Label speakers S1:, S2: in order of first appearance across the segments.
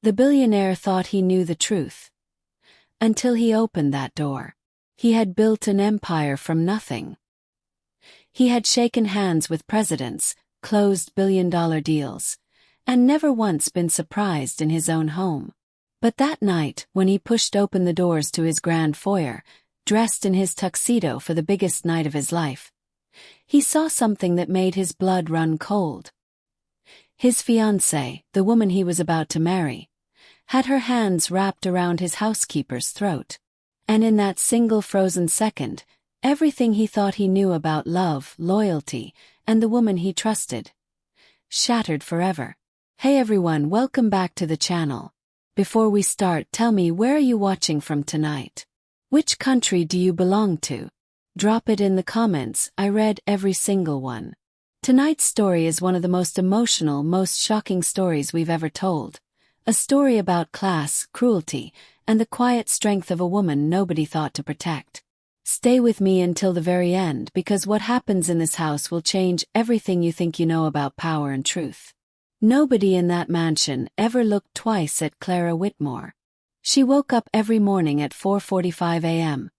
S1: The billionaire thought he knew the truth. Until he opened that door. He had built an empire from nothing. He had shaken hands with presidents, closed billion-dollar deals, and never once been surprised in his own home. But that night, when he pushed open the doors to his grand foyer, dressed in his tuxedo for the biggest night of his life, he saw something that made his blood run cold. His fiancée, the woman he was about to marry, had her hands wrapped around his housekeeper's throat. And in that single frozen second, everything he thought he knew about love, loyalty, and the woman he trusted shattered forever. Hey everyone, welcome back to the channel. Before we start, tell me, where are you watching from tonight? Which country do you belong to? Drop it in the comments. I read every single one. Tonight's story is one of the most emotional, most shocking stories we've ever told. A story about class, cruelty, and the quiet strength of a woman nobody thought to protect. Stay with me until the very end, because what happens in this house will change everything you think you know about power and truth. Nobody in that mansion ever looked twice at Clara Whitmore. She woke up every morning at 4:45 a.m.,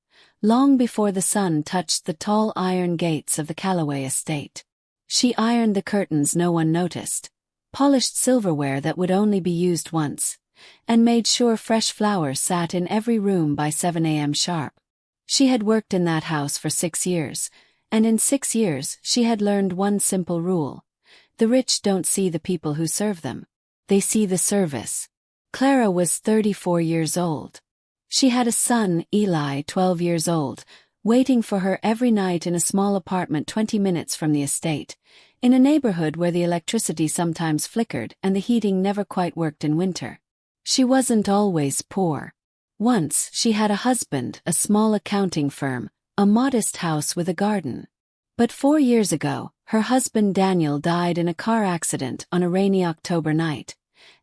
S1: long before the sun touched the tall iron gates of the Calloway estate. She ironed the curtains no one noticed, polished silverware that would only be used once, and made sure fresh flowers sat in every room by 7 a.m. sharp. She had worked in that house for 6 years, and in 6 years she had learned one simple rule: the rich don't see the people who serve them. They see the service. Clara was 34 years old. She had a son, Eli, 12 years old, waiting for her every night in a small apartment 20 minutes from the estate, in a neighborhood where the electricity sometimes flickered and the heating never quite worked in winter. She wasn't always poor. Once she had a husband, a small accounting firm, a modest house with a garden. But 4 years ago, her husband Daniel died in a car accident on a rainy October night,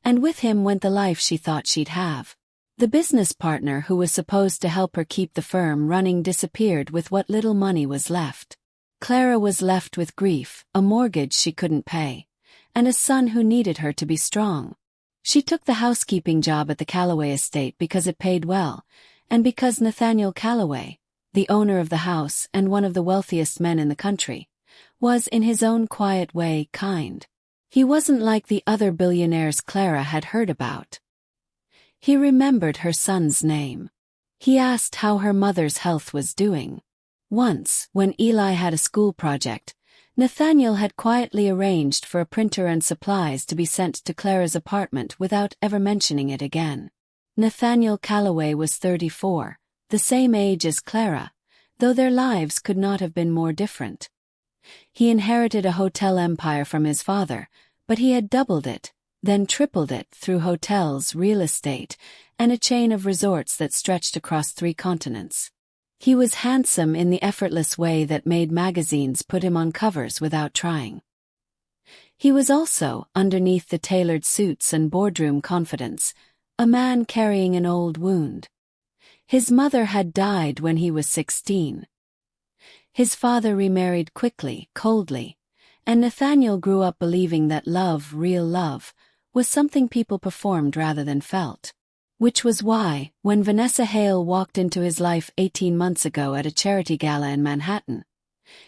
S1: and with him went the life she thought she'd have. The business partner who was supposed to help her keep the firm running disappeared with what little money was left. Clara was left with grief, a mortgage she couldn't pay, and a son who needed her to be strong. She took the housekeeping job at the Calloway estate because it paid well, and because Nathaniel Calloway, the owner of the house and one of the wealthiest men in the country, was in his own quiet way kind. He wasn't like the other billionaires Clara had heard about. He remembered her son's name. He asked how her mother's health was doing. Once, when Eli had a school project, Nathaniel had quietly arranged for a printer and supplies to be sent to Clara's apartment without ever mentioning it again. Nathaniel Calloway was 34, the same age as Clara, though their lives could not have been more different. He inherited a hotel empire from his father, but he had doubled it, then tripled it through hotels, real estate, and a chain of resorts that stretched across 3 continents. He was handsome in the effortless way that made magazines put him on covers without trying. He was also, underneath the tailored suits and boardroom confidence, a man carrying an old wound. His mother had died when he was 16. His father remarried quickly, coldly, and Nathaniel grew up believing that love, real love, was something people performed rather than felt. Which was why, when Vanessa Hale walked into his life 18 months ago at a charity gala in Manhattan,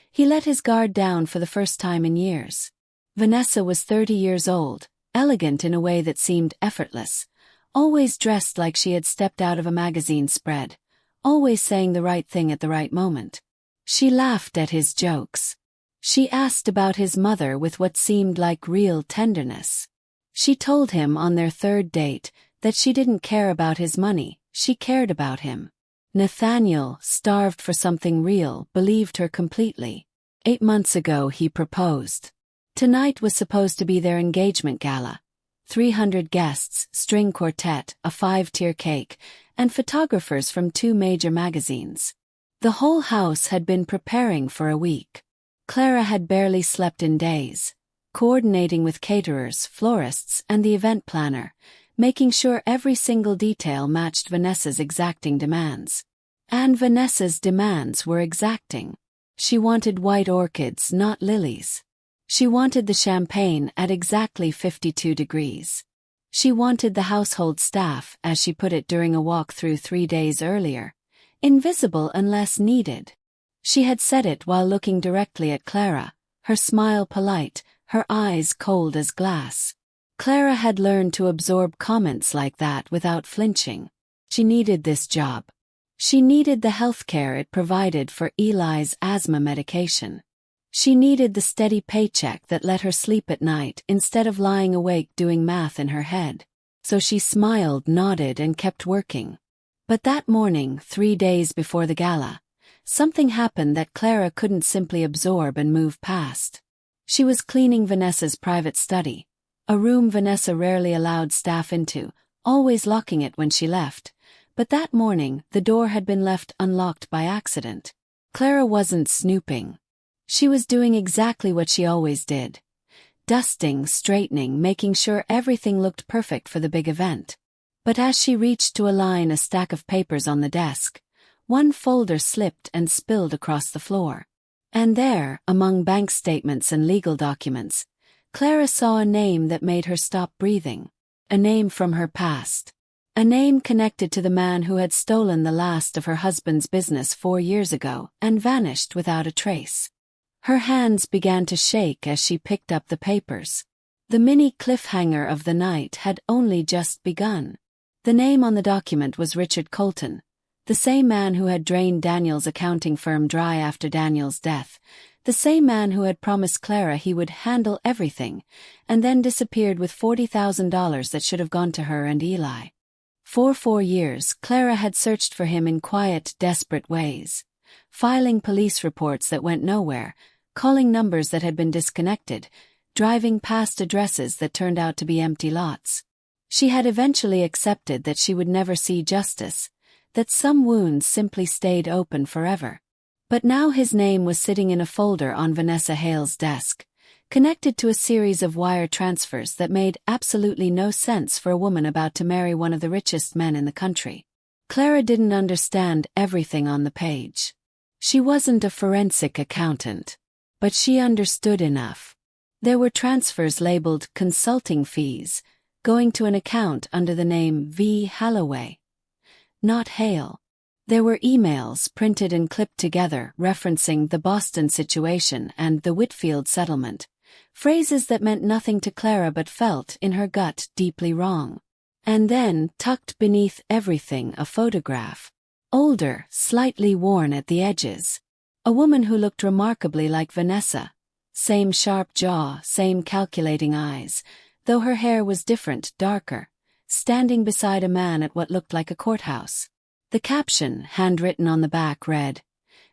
S1: he let his guard down for the first time in years. Vanessa was 30 years old, elegant in a way that seemed effortless, always dressed like she had stepped out of a magazine spread, always saying the right thing at the right moment. She laughed at his jokes. She asked about his mother with what seemed like real tenderness. She told him on their 3rd date that she didn't care about his money, she cared about him. Nathaniel, starved for something real, believed her completely. 8 months ago he proposed. Tonight was supposed to be their engagement gala. 300 guests, string quartet, a 5-tier cake, and photographers from 2 major magazines. The whole house had been preparing for a week. Clara had barely slept in days, coordinating with caterers, florists, and the event planner, making sure every single detail matched Vanessa's exacting demands. And Vanessa's demands were exacting. She wanted white orchids, not lilies. She wanted the champagne at exactly 52 degrees. She wanted the household staff, as she put it during a walk-through 3 days earlier, invisible unless needed. She had said it while looking directly at Clara, her smile polite, her eyes cold as glass. Clara had learned to absorb comments like that without flinching. She needed this job. She needed the healthcare it provided for Eli's asthma medication. She needed the steady paycheck that let her sleep at night instead of lying awake doing math in her head. So she smiled, nodded, and kept working. But that morning, 3 days before the gala, something happened that Clara couldn't simply absorb and move past. She was cleaning Vanessa's private study, a room Vanessa rarely allowed staff into, always locking it when she left. But that morning, the door had been left unlocked by accident. Clara wasn't snooping. She was doing exactly what she always did. Dusting, straightening, making sure everything looked perfect for the big event. But as she reached to align a stack of papers on the desk, one folder slipped and spilled across the floor. And there, among bank statements and legal documents, Clara saw a name that made her stop breathing. A name from her past. A name connected to the man who had stolen the last of her husband's business 4 years ago and vanished without a trace. Her hands began to shake as she picked up the papers. The mini cliffhanger of the night had only just begun. The name on the document was Richard Colton, the same man who had drained Daniel's accounting firm dry after Daniel's death, the same man who had promised Clara he would handle everything, and then disappeared with $40,000 that should have gone to her and Eli. For 4 years, Clara had searched for him in quiet, desperate ways, filing police reports that went nowhere, calling numbers that had been disconnected, driving past addresses that turned out to be empty lots. She had eventually accepted that she would never see justice, that some wounds simply stayed open forever. But now his name was sitting in a folder on Vanessa Hale's desk, connected to a series of wire transfers that made absolutely no sense for a woman about to marry one of the richest men in the country. Clara didn't understand everything on the page. She wasn't a forensic accountant. But she understood enough. There were transfers labeled consulting fees, going to an account under the name V. Halloway. Not Hale. There were emails printed and clipped together referencing the Boston situation and the Whitfield settlement, phrases that meant nothing to Clara but felt in her gut deeply wrong. And then, tucked beneath everything, a photograph. Older, slightly worn at the edges. A woman who looked remarkably like Vanessa. Same sharp jaw, same calculating eyes, though her hair was different, darker, standing beside a man at what looked like a courthouse. The caption, handwritten on the back, read,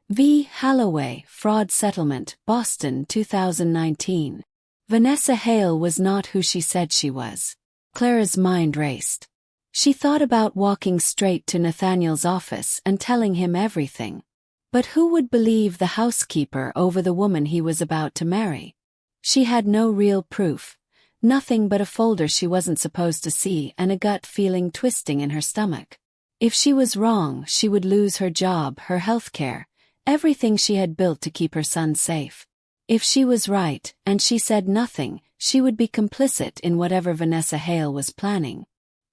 S1: V. Halloway, Fraud Settlement, Boston, 2019. Vanessa Hale was not who she said she was. Clara's mind raced. She thought about walking straight to Nathaniel's office and telling him everything. But who would believe the housekeeper over the woman he was about to marry? She had no real proof, nothing but a folder she wasn't supposed to see and a gut feeling twisting in her stomach. If she was wrong, she would lose her job, her health care, everything she had built to keep her son safe. If she was right, and she said nothing, she would be complicit in whatever Vanessa Hale was planning.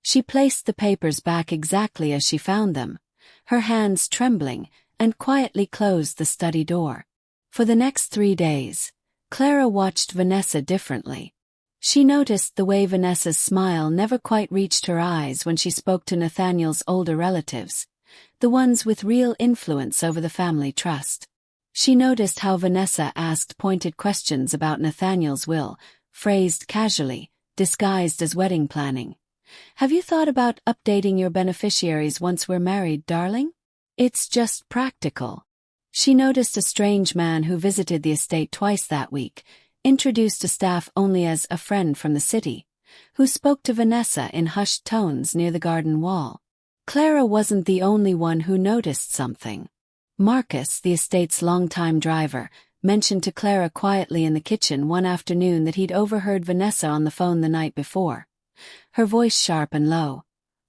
S1: She placed the papers back exactly as she found them, her hands trembling, and quietly closed the study door. For the next 3 days, Clara watched Vanessa differently. She noticed the way Vanessa's smile never quite reached her eyes when she spoke to Nathaniel's older relatives, the ones with real influence over the family trust. She noticed how Vanessa asked pointed questions about Nathaniel's will, phrased casually, disguised as wedding planning. Have you thought about updating your beneficiaries once we're married, darling? It's just practical. She noticed a strange man who visited the estate twice that week, introduced to staff only as a friend from the city, who spoke to Vanessa in hushed tones near the garden wall. Clara wasn't the only one who noticed something. Marcus, the estate's longtime driver, mentioned to Clara quietly in the kitchen one afternoon that he'd overheard Vanessa on the phone the night before. Her voice sharp and low.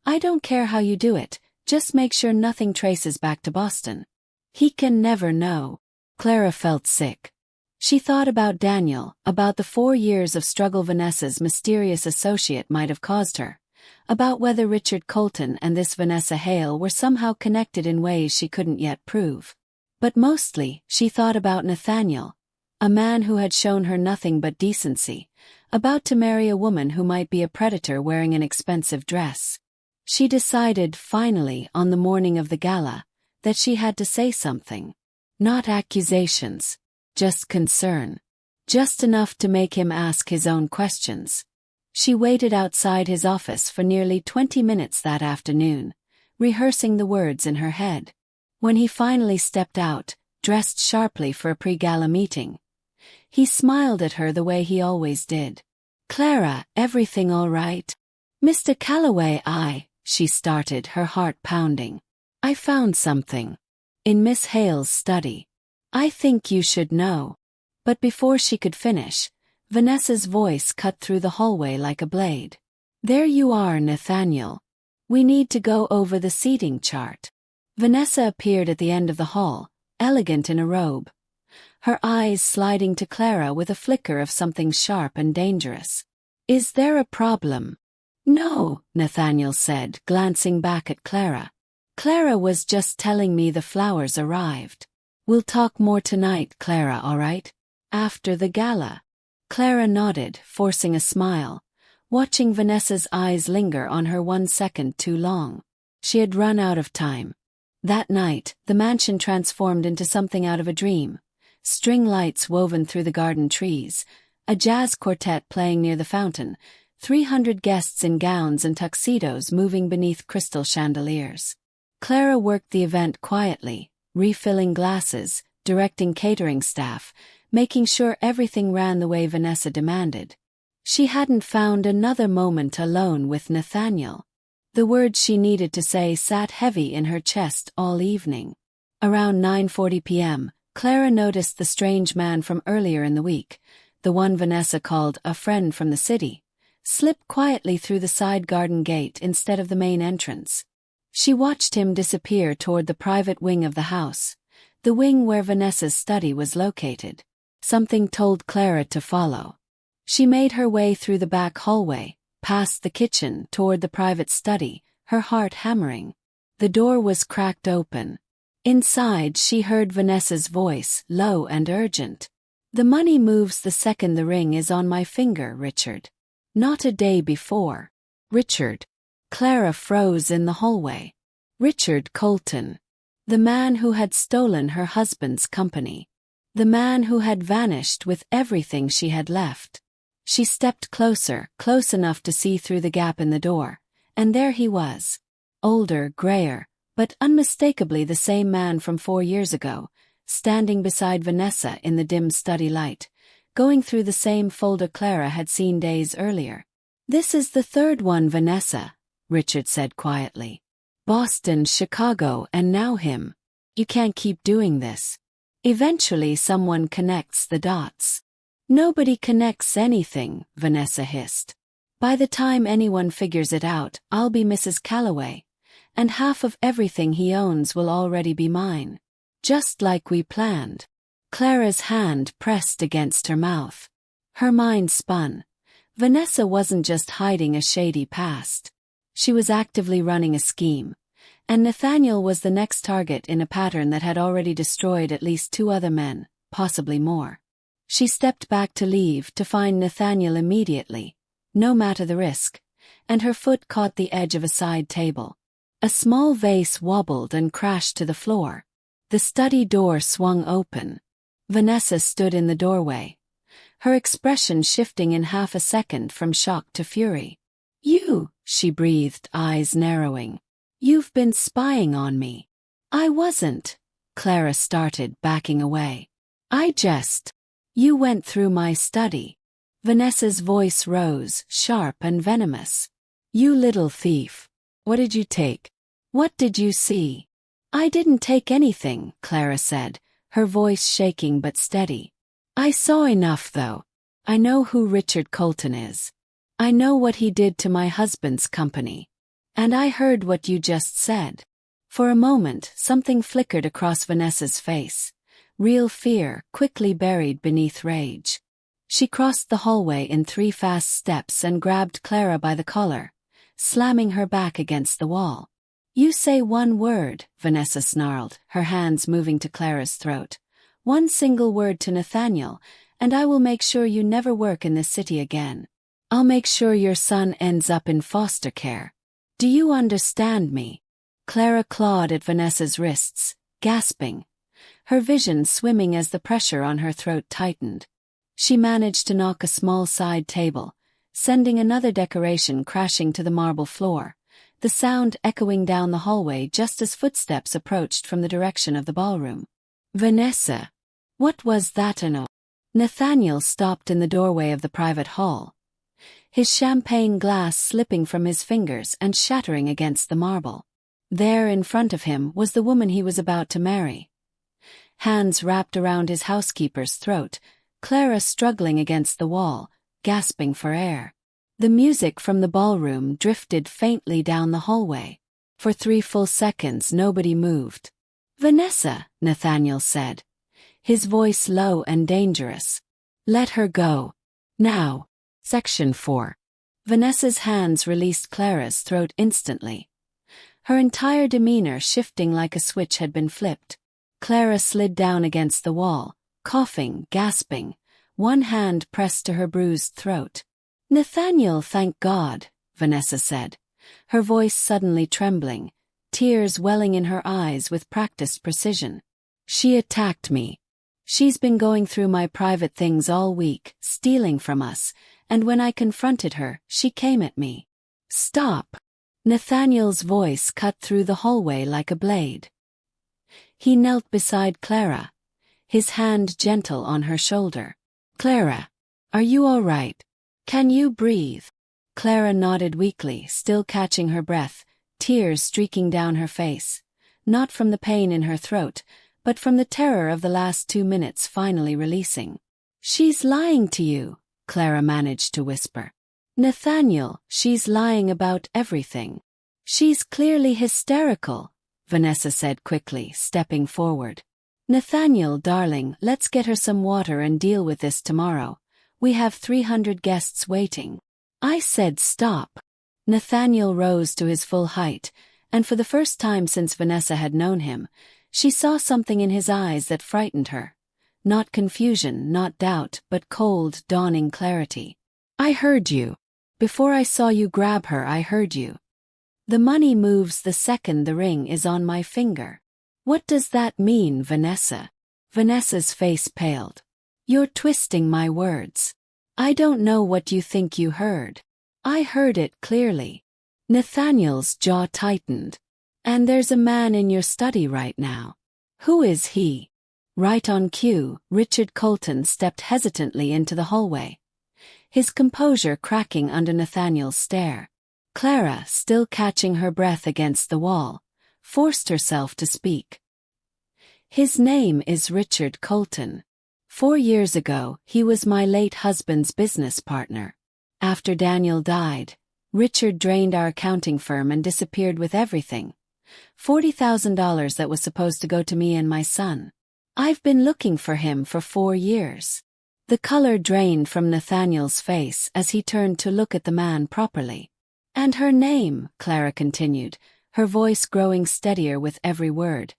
S1: I don't care how you do it. Just make sure nothing traces back to Boston. He can never know. Clara felt sick. She thought about Daniel, about the 4 years of struggle Vanessa's mysterious associate might have caused her, about whether Richard Colton and this Vanessa Hale were somehow connected in ways she couldn't yet prove. But mostly, she thought about Nathaniel, a man who had shown her nothing but decency, about to marry a woman who might be a predator wearing an expensive dress. She decided, finally, on the morning of the gala, that she had to say something. Not accusations, just concern. Just enough to make him ask his own questions. She waited outside his office for nearly 20 minutes that afternoon, rehearsing the words in her head. When he finally stepped out, dressed sharply for a pre-gala meeting, he smiled at her the way he always did. "Clara, everything all right?" "Mr. Calloway, she started, her heart pounding. "I found something. In Miss Hale's study. I think you should know." But before she could finish, Vanessa's voice cut through the hallway like a blade. "There you are, Nathaniel. We need to go over the seating chart." Vanessa appeared at the end of the hall, elegant in a robe, her eyes sliding to Clara with a flicker of something sharp and dangerous. "Is there a problem?" "No," Nathaniel said, glancing back at Clara. "Clara was just telling me the flowers arrived. We'll talk more tonight, Clara, all right? After the gala." Clara nodded, forcing a smile, watching Vanessa's eyes linger on her 1 second too long. She had run out of time. That night, the mansion transformed into something out of a dream. String lights woven through the garden trees, a jazz quartet playing near the fountain, 300 guests in gowns and tuxedos moving beneath crystal chandeliers. Clara worked the event quietly, refilling glasses, directing catering staff, making sure everything ran the way Vanessa demanded. She hadn't found another moment alone with Nathaniel. The words she needed to say sat heavy in her chest all evening. Around 9:40 p.m., Clara noticed the strange man from earlier in the week, the one Vanessa called a friend from the city, slip quietly through the side garden gate instead of the main entrance. She watched him disappear toward the private wing of the house, the wing where Vanessa's study was located. Something told Clara to follow. She made her way through the back hallway, past the kitchen toward the private study, her heart hammering. The door was cracked open. Inside, she heard Vanessa's voice, low and urgent. "The money moves the second the ring is on my finger, Richard. Not a day before." "Richard." Clara froze in the hallway. Richard Colton. The man who had stolen her husband's company. The man who had vanished with everything she had left. She stepped closer, close enough to see through the gap in the door, and there he was. Older, grayer, but unmistakably the same man from 4 years ago, standing beside Vanessa in the dim study light, going through the same folder Clara had seen days earlier. "This is the third one, Vanessa," Richard said quietly. "Boston, Chicago, and now him. You can't keep doing this. Eventually someone connects the dots." "Nobody connects anything," Vanessa hissed. "By the time anyone figures it out, I'll be Mrs. Calloway, and half of everything he owns will already be mine. Just like we planned." Clara's hand pressed against her mouth. Her mind spun. Vanessa wasn't just hiding a shady past. She was actively running a scheme, and Nathaniel was the next target in a pattern that had already destroyed at least 2 other men, possibly more. She stepped back to leave, to find Nathaniel immediately, no matter the risk, and her foot caught the edge of a side table. A small vase wobbled and crashed to the floor. The study door swung open. Vanessa stood in the doorway, her expression shifting in half a second from shock to fury. "You," she breathed, eyes narrowing. "You've been spying on me." "I wasn't," Clara started, backing away. You went through my study." Vanessa's voice rose, sharp and venomous. "You little thief. What did you take? What did you see?" "I didn't take anything," Clara said, her voice shaking but steady. "I saw enough, though. I know who Richard Colton is. I know what he did to my husband's company. And I heard what you just said." For a moment, something flickered across Vanessa's face, real fear quickly buried beneath rage. She crossed the hallway in 3 fast steps and grabbed Clara by the collar, slamming her back against the wall. "You say one word," Vanessa snarled, her hands moving to Clara's throat. "One single word to Nathaniel, and I will make sure you never work in this city again. I'll make sure your son ends up in foster care. Do you understand me?" Clara clawed at Vanessa's wrists, gasping, her vision swimming as the pressure on her throat tightened. She managed to knock a small side table, sending another decoration crashing to the marble floor, the sound echoing down the hallway just as footsteps approached from the direction of the ballroom. "Vanessa, what was that?" Nathaniel stopped in the doorway of the private hall, his champagne glass slipping from his fingers and shattering against the marble. There in front of him was the woman he was about to marry. Hands wrapped around his housekeeper's throat, Clara struggling against the wall, gasping for air. The music from the ballroom drifted faintly down the hallway. For 3 full seconds nobody moved. "Vanessa," Nathaniel said, his voice low and dangerous. "Let her go. Now." Section 4. Vanessa's hands released Clara's throat instantly, her entire demeanor shifting like a switch had been flipped. Clara slid down against the wall, coughing, gasping, one hand pressed to her bruised throat. "Nathaniel, thank God," Vanessa said, her voice suddenly trembling, tears welling in her eyes with practiced precision. "She attacked me. She's been going through my private things all week, stealing from us, and when I confronted her, she came at me." "Stop!" Nathaniel's voice cut through the hallway like a blade. He knelt beside Clara, his hand gentle on her shoulder. "Clara, are you all right? Can you breathe?" Clara nodded weakly, still catching her breath, tears streaking down her face, not from the pain in her throat, but from the terror of the last 2 minutes finally releasing. "She's lying to you," Clara managed to whisper. "Nathaniel, she's lying about everything. She's clearly hysterical," Vanessa said quickly, stepping forward. "Nathaniel, darling, let's get her some water and deal with this tomorrow. We have 300 guests waiting." "I said stop." Nathaniel rose to his full height, and for the first time since Vanessa had known him, she saw something in his eyes that frightened her. Not confusion, not doubt, but cold, dawning clarity. "I heard you. Before I saw you grab her, I heard you. The money moves the second the ring is on my finger." "What does that mean, Vanessa?" Vanessa's face paled. "You're twisting my words. I don't know what you think you heard." "I heard it clearly." Nathaniel's jaw tightened. "And there's a man in your study right now. Who is he?" Right on cue, Richard Colton stepped hesitantly into the hallway, his composure cracking under Nathaniel's stare. Clara, still catching her breath against the wall, forced herself to speak. "His name is Richard Colton. 4 years ago, he was my late husband's business partner. After Daniel died, Richard drained our accounting firm and disappeared with everything. $40,000 that was supposed to go to me and my son. I've been looking for him for 4 years." The color drained from Nathaniel's face as he turned to look at the man properly. "And her name," Clara continued, her voice growing steadier with every word,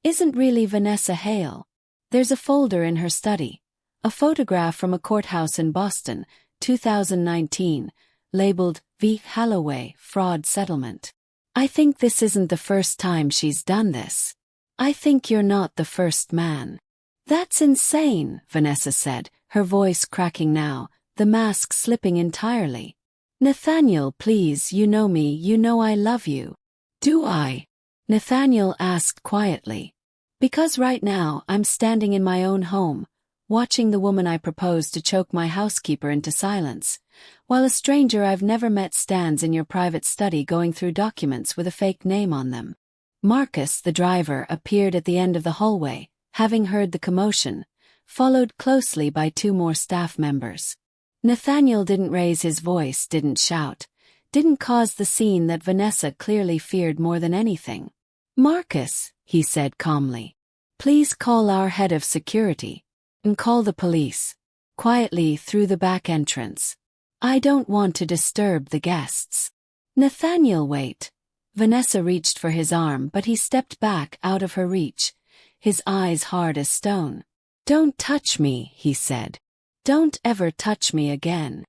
S1: "isn't really Vanessa Hale. There's a folder in her study, a photograph from a courthouse in Boston, 2019, labeled V. Holloway Fraud Settlement. I think this isn't the first time she's done this. I think you're not the first man." "That's insane," Vanessa said, her voice cracking now, the mask slipping entirely. "Nathaniel, please, you know me, you know I love you." "Do I?" Nathaniel asked quietly. "Because right now I'm standing in my own home, watching the woman I proposed to choke my housekeeper into silence, while a stranger I've never met stands in your private study going through documents with a fake name on them." Marcus, the driver, appeared at the end of the hallway, having heard the commotion, followed closely by 2 more staff members. Nathaniel didn't raise his voice, didn't shout, didn't cause the scene that Vanessa clearly feared more than anything. "Marcus," he said calmly, Please call our head of security. And call the police. Quietly through the back entrance. I don't want to disturb the guests. Nathaniel, wait. Vanessa reached for his arm, but he stepped back out of her reach, his eyes hard as stone. Don't touch me, he said. Don't ever touch me again.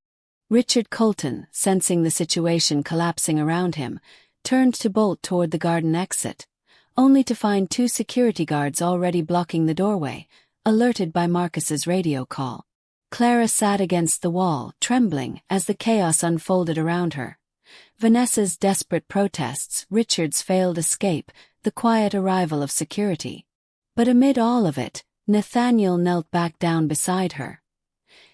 S1: Richard Colton, sensing the situation collapsing around him, turned to bolt toward the garden exit, only to find 2 security guards already blocking the doorway, alerted by Marcus's radio call. Clara sat against the wall, trembling as the chaos unfolded around her. Vanessa's desperate protests, Richard's failed escape, the quiet arrival of security. But amid all of it, Nathaniel knelt back down beside her,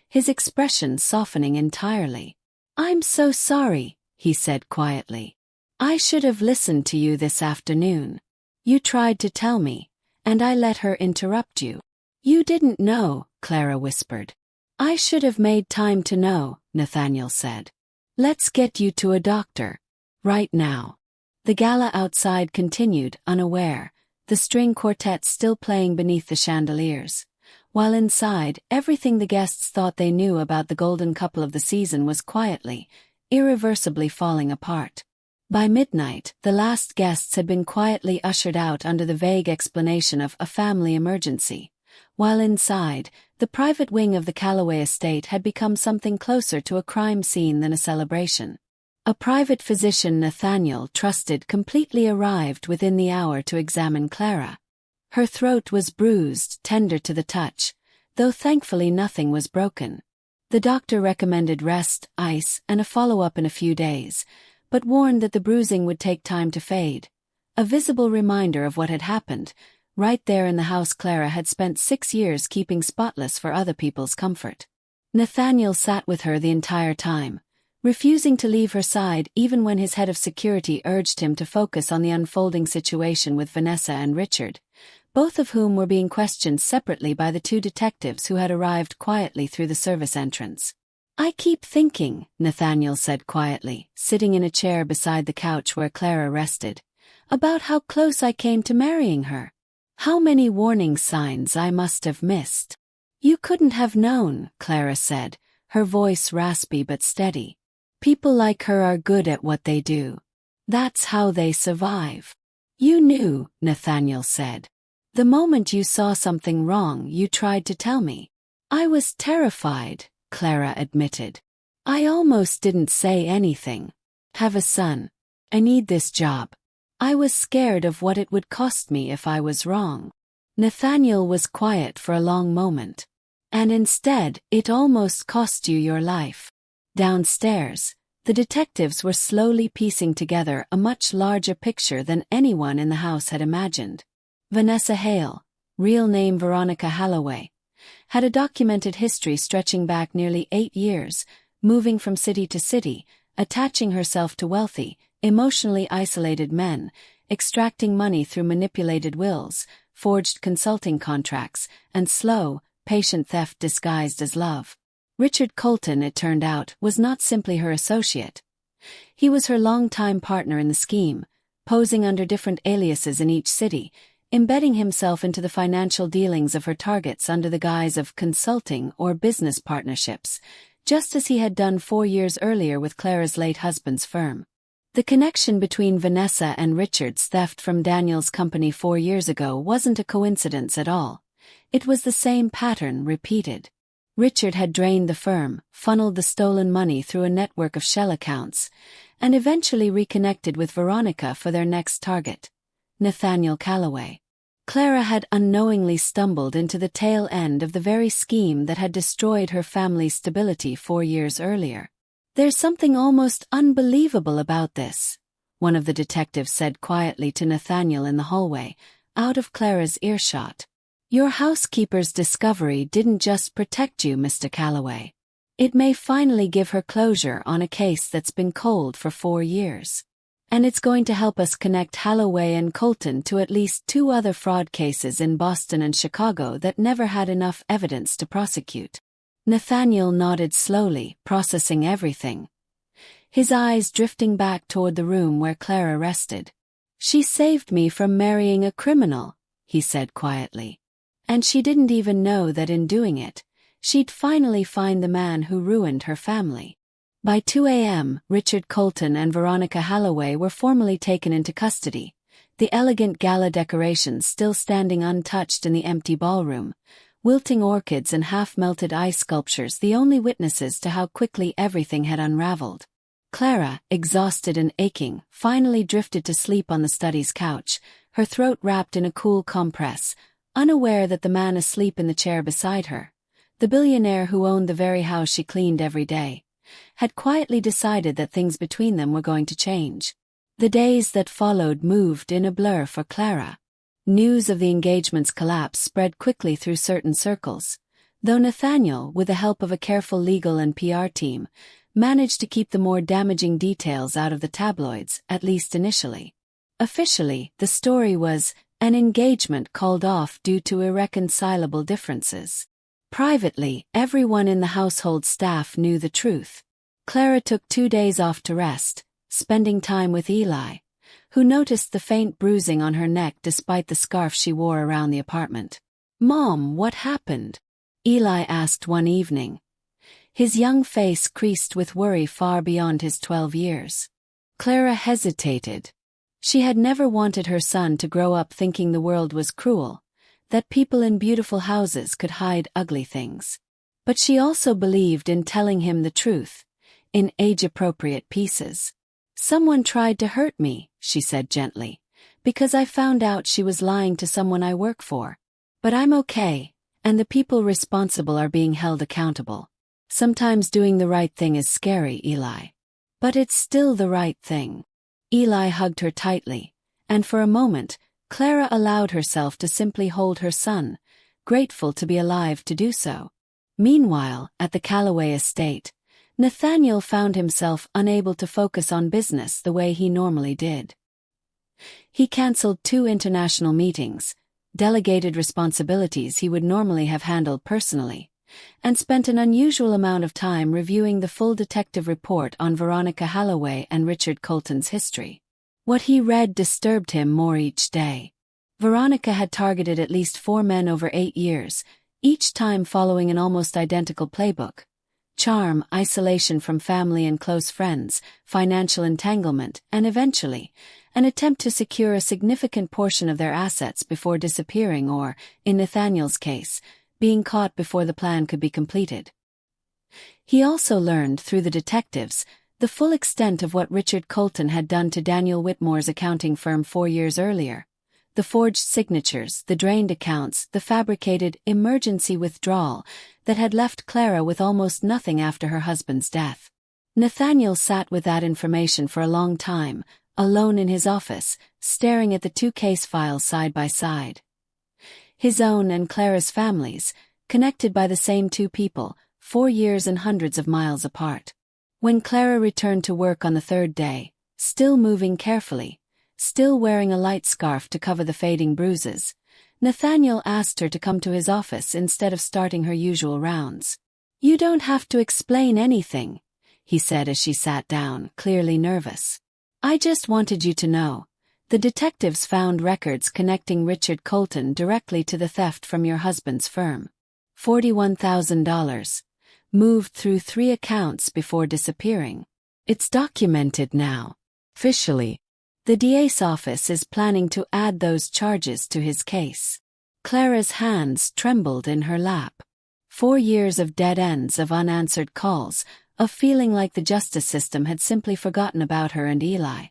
S1: his expression softening entirely. I'm so sorry, he said quietly. I should have listened to you this afternoon. You tried to tell me, and I let her interrupt you. You didn't know, Clara whispered. I should have made time to know, Nathaniel said. Let's get you to a doctor. Right now. The gala outside continued, unaware, the string quartet still playing beneath the chandeliers. While inside, everything the guests thought they knew about the golden couple of the season was quietly, irreversibly falling apart. By midnight, the last guests had been quietly ushered out under the vague explanation of a family emergency, while inside, the private wing of the Calloway estate had become something closer to a crime scene than a celebration. A private physician Nathaniel trusted completely arrived within the hour to examine Clara. Her throat was bruised, tender to the touch, though thankfully nothing was broken. The doctor recommended rest, ice, and a follow-up in a few days, but warned that the bruising would take time to fade. A visible reminder of what had happened, right there in the house Clara had spent 6 years keeping spotless for other people's comfort. Nathaniel sat with her the entire time, refusing to leave her side even when his head of security urged him to focus on the unfolding situation with Vanessa and Richard, both of whom were being questioned separately by the 2 detectives who had arrived quietly through the service entrance. I keep thinking, Nathaniel said quietly, sitting in a chair beside the couch where Clara rested, about how close I came to marrying her. How many warning signs I must have missed. You couldn't have known, Clara said, her voice raspy but steady. People like her are good at what they do. That's how they survive. You knew, Nathaniel said. The moment you saw something wrong, you tried to tell me. I was terrified, Clara admitted. I almost didn't say anything. Have a son. I need this job. I was scared of what it would cost me if I was wrong. Nathaniel was quiet for a long moment. And instead, it almost cost you your life. Downstairs, the detectives were slowly piecing together a much larger picture than anyone in the house had imagined. Vanessa Hale, real name Veronica Holloway, had a documented history stretching back nearly 8 years, moving from city to city, attaching herself to wealthy, emotionally isolated men, extracting money through manipulated wills, forged consulting contracts, and slow, patient theft disguised as love. Richard Colton, it turned out, was not simply her associate. He was her longtime partner in the scheme, posing under different aliases in each city, embedding himself into the financial dealings of her targets under the guise of consulting or business partnerships, just as he had done 4 years earlier with Clara's late husband's firm. The connection between Vanessa and Richard's theft from Daniel's company 4 years ago wasn't a coincidence at all. It was the same pattern repeated. Richard had drained the firm, funneled the stolen money through a network of shell accounts, and eventually reconnected with Veronica for their next target, Nathaniel Calloway. Clara had unknowingly stumbled into the tail end of the very scheme that had destroyed her family's stability 4 years earlier. There's something almost unbelievable about this, one of the detectives said quietly to Nathaniel in the hallway, out of Clara's earshot. Your housekeeper's discovery didn't just protect you, Mr. Calloway. It may finally give her closure on a case that's been cold for 4 years. And it's going to help us connect Holloway and Colton to at least 2 other fraud cases in Boston and Chicago that never had enough evidence to prosecute. Nathaniel nodded slowly, processing everything, his eyes drifting back toward the room where Clara rested. She saved me from marrying a criminal, he said quietly. And she didn't even know that in doing it, she'd finally find the man who ruined her family. By 2 a.m., Richard Colton and Veronica Holloway were formally taken into custody, the elegant gala decorations still standing untouched in the empty ballroom, wilting orchids and half-melted ice sculptures the only witnesses to how quickly everything had unraveled. Clara, exhausted and aching, finally drifted to sleep on the study's couch, her throat wrapped in a cool compress, unaware that the man asleep in the chair beside her, the billionaire who owned the very house she cleaned every day, had quietly decided that things between them were going to change. The days that followed moved in a blur for Clara. News of the engagement's collapse spread quickly through certain circles, though Nathaniel, with the help of a careful legal and PR team, managed to keep the more damaging details out of the tabloids, at least initially. Officially, the story was an engagement called off due to irreconcilable differences. Privately, everyone in the household staff knew the truth. Clara took 2 days off to rest, spending time with Eli, who noticed the faint bruising on her neck despite the scarf she wore around the apartment. "Mom, what happened?" Eli asked one evening. His young face creased with worry far beyond his 12 years. Clara hesitated. She had never wanted her son to grow up thinking the world was cruel, that people in beautiful houses could hide ugly things. But she also believed in telling him the truth, in age-appropriate pieces. "Someone tried to hurt me," she said gently, "because I found out she was lying to someone I work for. But I'm okay, and the people responsible are being held accountable. Sometimes doing the right thing is scary, Eli. But it's still the right thing." Eli hugged her tightly, and for a moment, Clara allowed herself to simply hold her son, grateful to be alive to do so. Meanwhile, at the Calloway estate, Nathaniel found himself unable to focus on business the way he normally did. He cancelled 2 international meetings, delegated responsibilities he would normally have handled personally, and spent an unusual amount of time reviewing the full detective report on Veronica Holloway and Richard Colton's history. What he read disturbed him more each day. Veronica had targeted at least 4 men over 8 years, each time following an almost identical playbook: charm, isolation from family and close friends, financial entanglement, and eventually, an attempt to secure a significant portion of their assets before disappearing or, in Nathaniel's case, being caught before the plan could be completed. He also learned, through the detectives, the full extent of what Richard Colton had done to Daniel Whitmore's accounting firm 4 years earlier. The forged signatures, the drained accounts, the fabricated emergency withdrawal that had left Clara with almost nothing after her husband's death. Nathaniel sat with that information for a long time, alone in his office, staring at the 2 case files side by side. His own and Clara's families, connected by the same 2 people, 4 years and hundreds of miles apart. When Clara returned to work on the 3rd day, still moving carefully, still wearing a light scarf to cover the fading bruises, Nathaniel asked her to come to his office instead of starting her usual rounds. "You don't have to explain anything," he said as she sat down, clearly nervous. "I just wanted you to know. The detectives found records connecting Richard Colton directly to the theft from your husband's firm. $41,000. Moved through 3 accounts before disappearing. It's documented now. Officially. The DA's office is planning to add those charges to his case." Clara's hands trembled in her lap. 4 years of dead ends, of unanswered calls, of feeling like the justice system had simply forgotten about her and Eli.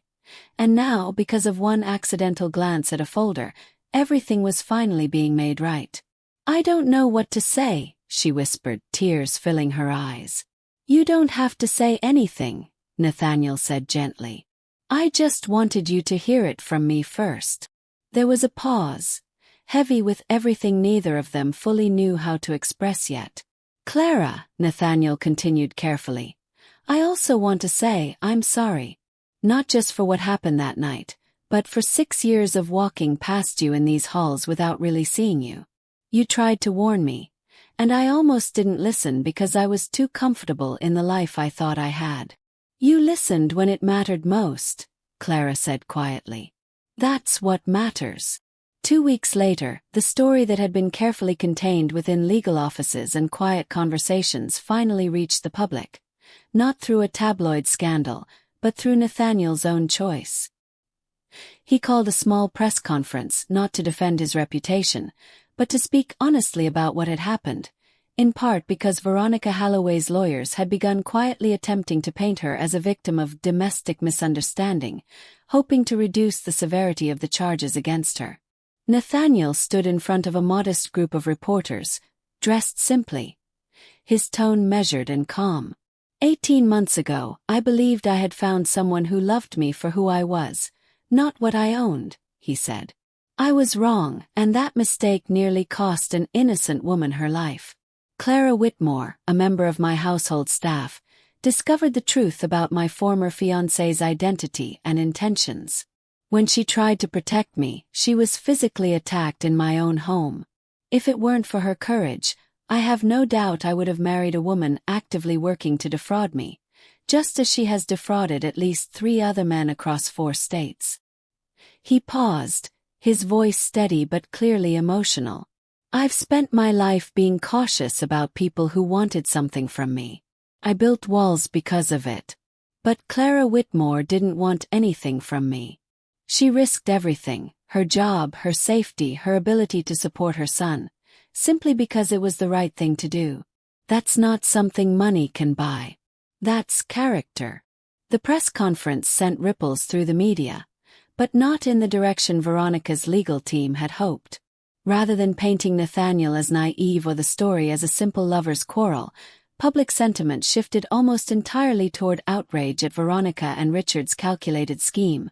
S1: And now, because of one accidental glance at a folder, everything was finally being made right. "I don't know what to say," she whispered, tears filling her eyes. "You don't have to say anything," Nathaniel said gently. "I just wanted you to hear it from me first." There was a pause, heavy with everything neither of them fully knew how to express yet. "Clara," Nathaniel continued carefully, "I also want to say I'm sorry. Not just for what happened that night, but for 6 years of walking past you in these halls without really seeing you. You tried to warn me, and I almost didn't listen because I was too comfortable in the life I thought I had. You listened when it mattered most," Clara said quietly. "That's what matters. 2 weeks later, the story that had been carefully contained within legal offices and quiet conversations finally reached the public. Not through a tabloid scandal, but through Nathaniel's own choice. He called a small press conference not to defend his reputation, but to speak honestly about what had happened, in part because Veronica Holloway's lawyers had begun quietly attempting to paint her as a victim of domestic misunderstanding, hoping to reduce the severity of the charges against her. Nathaniel stood in front of a modest group of reporters, dressed simply, his tone measured and calm. 18 months ago, I believed I had found someone who loved me for who I was, not what I owned, he said. I was wrong, and that mistake nearly cost an innocent woman her life. Clara Whitmore, a member of my household staff, discovered the truth about my former fiancé's identity and intentions. When she tried to protect me, she was physically attacked in my own home. If it weren't for her courage, I have no doubt I would have married a woman actively working to defraud me, just as she has defrauded at least 3 other men across 4 states. He paused, his voice steady but clearly emotional. I've spent my life being cautious about people who wanted something from me. I built walls because of it. But Clara Whitmore didn't want anything from me. She risked everything, her job, her safety, her ability to support her son, simply because it was the right thing to do. That's not something money can buy. That's character. The press conference sent ripples through the media, but not in the direction Veronica's legal team had hoped. Rather than painting Nathaniel as naive or the story as a simple lover's quarrel, public sentiment shifted almost entirely toward outrage at Veronica and Richard's calculated scheme,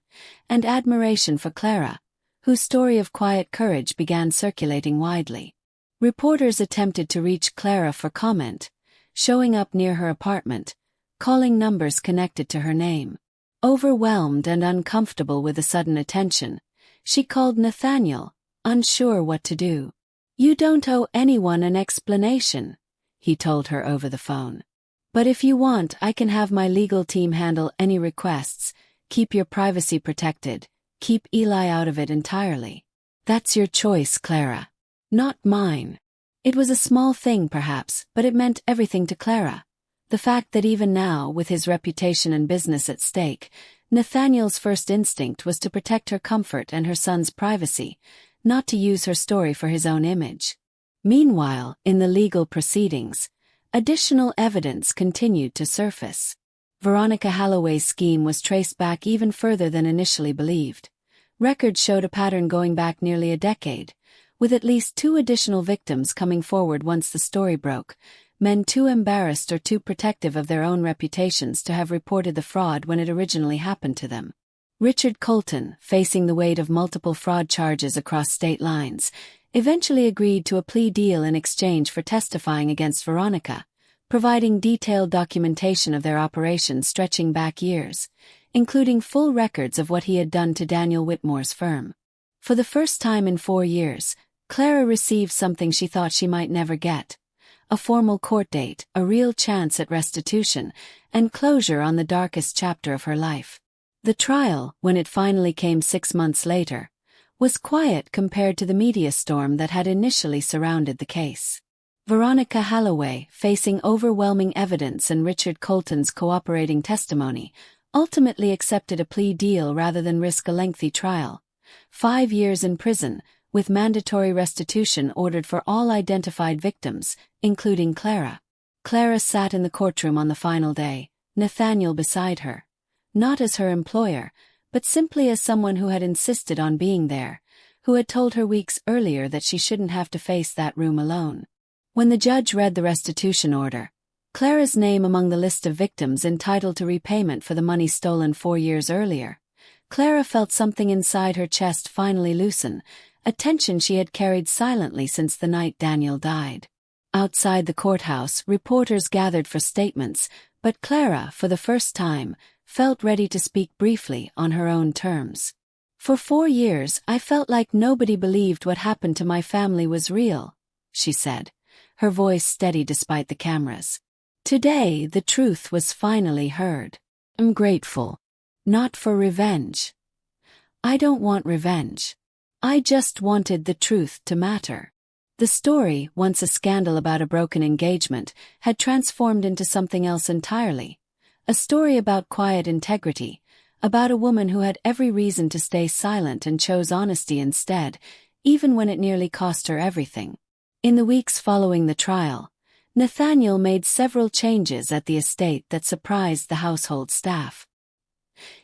S1: and admiration for Clara, whose story of quiet courage began circulating widely. Reporters attempted to reach Clara for comment, showing up near her apartment, calling numbers connected to her name. Overwhelmed and uncomfortable with the sudden attention, she called Nathaniel, unsure what to do. You don't owe anyone an explanation, he told her over the phone. But if you want, I can have my legal team handle any requests, keep your privacy protected, keep Eli out of it entirely. That's your choice, Clara. Not mine. It was a small thing perhaps, but it meant everything to Clara. The fact that even now, with his reputation and business at stake, Nathaniel's first instinct was to protect her comfort and her son's privacy, not to use her story for his own image. Meanwhile, in the legal proceedings, additional evidence continued to surface. Veronica Holloway's scheme was traced back even further than initially believed. Records showed a pattern going back nearly a decade, with at least 2 additional victims coming forward once the story broke, men too embarrassed or too protective of their own reputations to have reported the fraud when it originally happened to them. Richard Colton, facing the weight of multiple fraud charges across state lines, eventually agreed to a plea deal in exchange for testifying against Veronica, providing detailed documentation of their operations stretching back years, including full records of what he had done to Daniel Whitmore's firm. For the first time in 4 years, Clara received something she thought she might never get: a formal court date, a real chance at restitution, and closure on the darkest chapter of her life. The trial, when it finally came 6 months later, was quiet compared to the media storm that had initially surrounded the case. Veronica Holloway, facing overwhelming evidence and Richard Colton's cooperating testimony, ultimately accepted a plea deal rather than risk a lengthy trial. 5 years in prison, with mandatory restitution ordered for all identified victims, including Clara. Clara sat in the courtroom on the final day, Nathaniel beside her. Not as her employer, but simply as someone who had insisted on being there, who had told her weeks earlier that she shouldn't have to face that room alone. When the judge read the restitution order, Clara's name among the list of victims entitled to repayment for the money stolen 4 years earlier, Clara felt something inside her chest finally loosen, a tension she had carried silently since the night Daniel died. Outside the courthouse, reporters gathered for statements, but Clara, for the first time, felt ready to speak briefly on her own terms. For 4 years, I felt like nobody believed what happened to my family was real, she said, her voice steady despite the cameras. Today, the truth was finally heard. I'm grateful. Not for revenge. I don't want revenge. I just wanted the truth to matter. The story, once a scandal about a broken engagement, had transformed into something else entirely. A story about quiet integrity, about a woman who had every reason to stay silent and chose honesty instead, even when it nearly cost her everything. In the weeks following the trial, Nathaniel made several changes at the estate that surprised the household staff.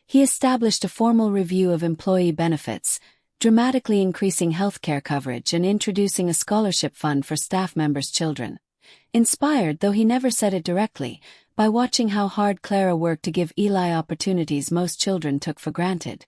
S1: He established a formal review of employee benefits, dramatically increasing healthcare coverage and introducing a scholarship fund for staff members' children. Inspired, though he never said it directly, by watching how hard Clara worked to give Eli opportunities most children took for granted.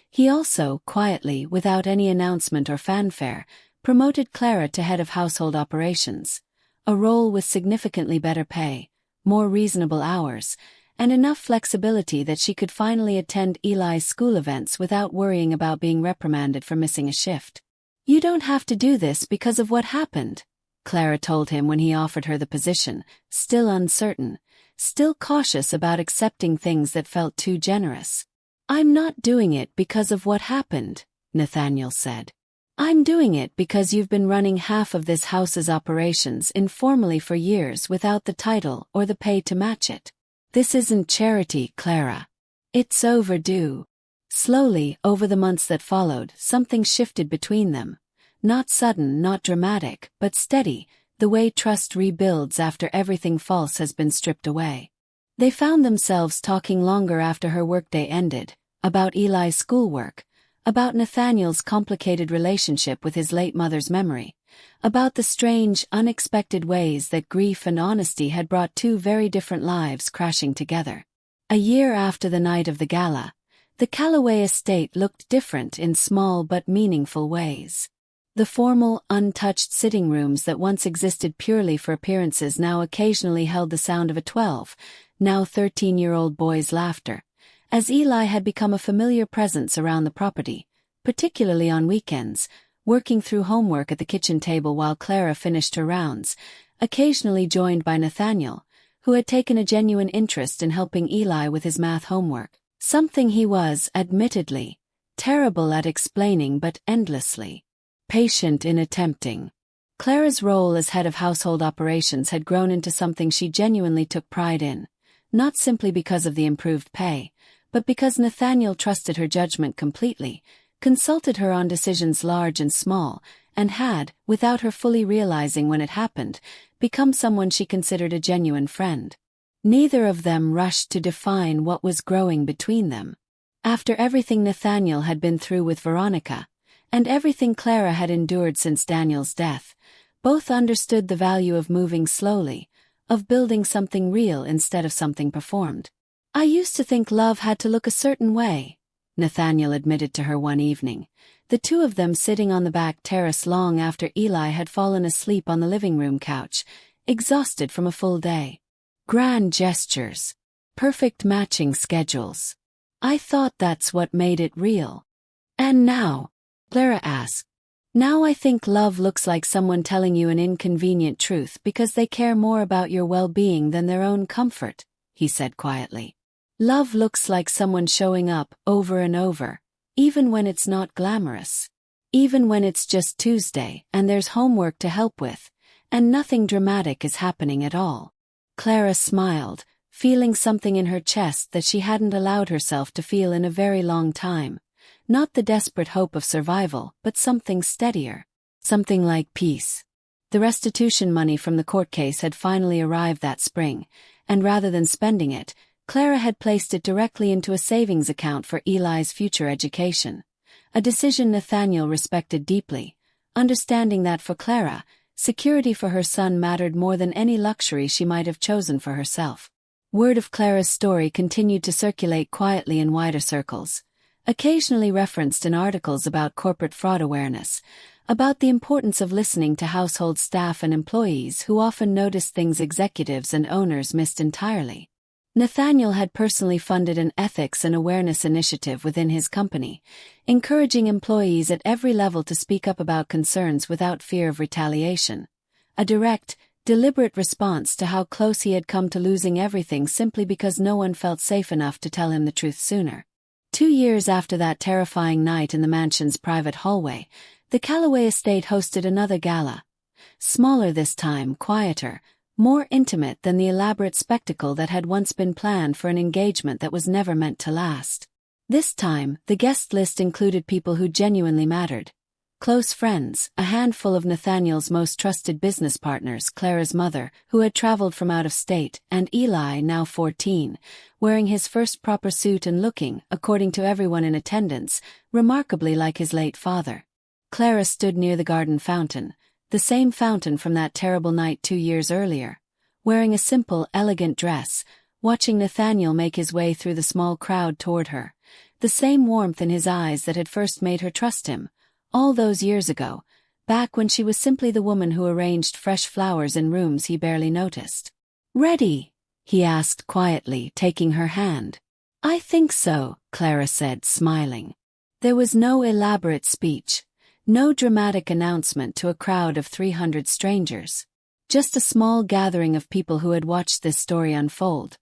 S1: He also, quietly, without any announcement or fanfare, promoted Clara to head of household operations, a role with significantly better pay, more reasonable hours, and enough flexibility that she could finally attend Eli's school events without worrying about being reprimanded for missing a shift. "You don't have to do this because of what happened," Clara told him when he offered her the position, still uncertain, still cautious about accepting things that felt too generous. "I'm not doing it because of what happened," Nathaniel said. "I'm doing it because you've been running half of this house's operations informally for years without the title or the pay to match it. This isn't charity, Clara. It's overdue." Slowly, over the months that followed, something shifted between them. Not sudden, not dramatic, but steady, the way trust rebuilds after everything false has been stripped away. They found themselves talking longer after her workday ended, about Eli's schoolwork, about Nathaniel's complicated relationship with his late mother's memory, about the strange, unexpected ways that grief and honesty had brought two very different lives crashing together. A year after the night of the gala, the Calloway estate looked different in small but meaningful ways. The formal, untouched sitting rooms that once existed purely for appearances now occasionally held the sound of a 12, now 13-year-old boy's laughter, as Eli had become a familiar presence around the property, particularly on weekends, working through homework at the kitchen table while Clara finished her rounds, occasionally joined by Nathaniel, who had taken a genuine interest in helping Eli with his math homework, something he was, admittedly, terrible at explaining but endlessly patient in attempting. Clara's role as head of household operations had grown into something she genuinely took pride in, not simply because of the improved pay, but because Nathaniel trusted her judgment completely, consulted her on decisions large and small, and had, without her fully realizing when it happened, become someone she considered a genuine friend. Neither of them rushed to define what was growing between them. After everything Nathaniel had been through with Veronica, and everything Clara had endured since Daniel's death, both understood the value of moving slowly, of building something real instead of something performed. "I used to think love had to look a certain way," Nathaniel admitted to her one evening, the two of them sitting on the back terrace long after Eli had fallen asleep on the living room couch, exhausted from a full day. "Grand gestures. Perfect matching schedules. I thought that's what made it real." "And now?" Clara asked. "Now I think love looks like someone telling you an inconvenient truth because they care more about your well-being than their own comfort," he said quietly. "Love looks like someone showing up over and over, even when it's not glamorous. Even when it's just Tuesday and there's homework to help with, and nothing dramatic is happening at all." Clara smiled, feeling something in her chest that she hadn't allowed herself to feel in a very long time. Not the desperate hope of survival, but something steadier. Something like peace. The restitution money from the court case had finally arrived that spring, and rather than spending it, Clara had placed it directly into a savings account for Eli's future education. A decision Nathaniel respected deeply, understanding that for Clara, security for her son mattered more than any luxury she might have chosen for herself. Word of Clara's story continued to circulate quietly in wider circles, occasionally referenced in articles about corporate fraud awareness, about the importance of listening to household staff and employees who often noticed things executives and owners missed entirely. Nathaniel had personally funded an ethics and awareness initiative within his company, encouraging employees at every level to speak up about concerns without fear of retaliation. A direct, deliberate response to how close he had come to losing everything simply because no one felt safe enough to tell him the truth sooner. 2 years after that terrifying night in the mansion's private hallway, the Calloway estate hosted another gala. Smaller this time, quieter, more intimate than the elaborate spectacle that had once been planned for an engagement that was never meant to last. This time, the guest list included people who genuinely mattered. Close friends, a handful of Nathaniel's most trusted business partners, Clara's mother, who had traveled from out of state, and Eli, now 14, wearing his first proper suit and looking, according to everyone in attendance, remarkably like his late father. Clara stood near the garden fountain, the same fountain from that terrible night 2 years earlier, wearing a simple, elegant dress, watching Nathaniel make his way through the small crowd toward her, the same warmth in his eyes that had first made her trust him, all those years ago, back when she was simply the woman who arranged fresh flowers in rooms he barely noticed. "Ready?" he asked quietly, taking her hand. "I think so," Clara said, smiling. There was no elaborate speech, no dramatic announcement to a crowd of 300 strangers. Just a small gathering of people who had watched this story unfold,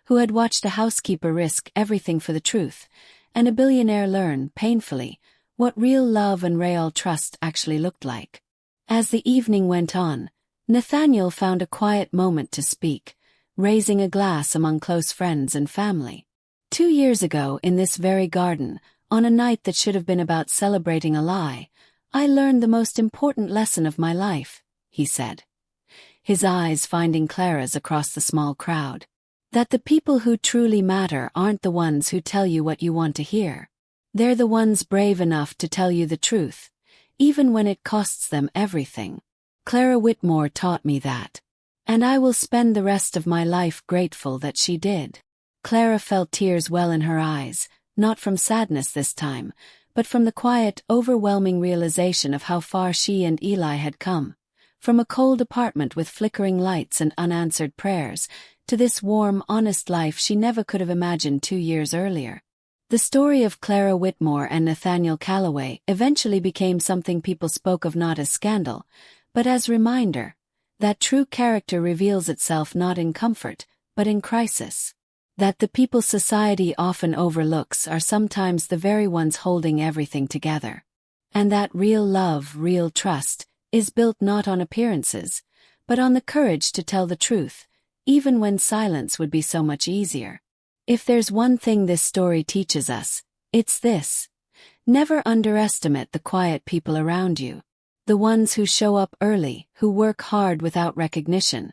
S1: who had watched a housekeeper risk everything for the truth, and a billionaire learn, painfully, what real love and real trust actually looked like. As the evening went on, Nathaniel found a quiet moment to speak, raising a glass among close friends and family. 2 years ago, in this very garden, on a night that should have been about celebrating a lie, I learned the most important lesson of my life, he said, his eyes finding Clara's across the small crowd. That the people who truly matter aren't the ones who tell you what you want to hear. They're the ones brave enough to tell you the truth, even when it costs them everything. Clara Whitmore taught me that. And I will spend the rest of my life grateful that she did. Clara felt tears well in her eyes, not from sadness this time, but from the quiet, overwhelming realization of how far she and Eli had come. From a cold apartment with flickering lights and unanswered prayers, to this warm, honest life she never could have imagined 2 years earlier. The story of Clara Whitmore and Nathaniel Calloway eventually became something people spoke of not as scandal, but as reminder that true character reveals itself not in comfort, but in crisis. That the people society often overlooks are sometimes the very ones holding everything together. And that real love, real trust, is built not on appearances, but on the courage to tell the truth, even when silence would be so much easier. If there's one thing this story teaches us, it's this. Never underestimate the quiet people around you. The ones who show up early, who work hard without recognition,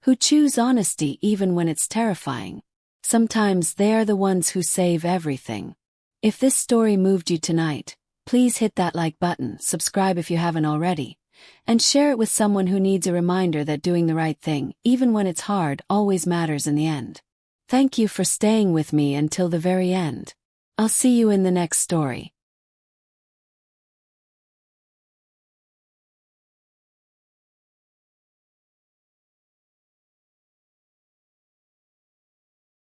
S1: who choose honesty even when it's terrifying. Sometimes they're the ones who save everything. If this story moved you tonight, please hit that like button, subscribe if you haven't already, and share it with someone who needs a reminder that doing the right thing, even when it's hard, always matters in the end. Thank you for staying with me until the very end. I'll see you in the next story.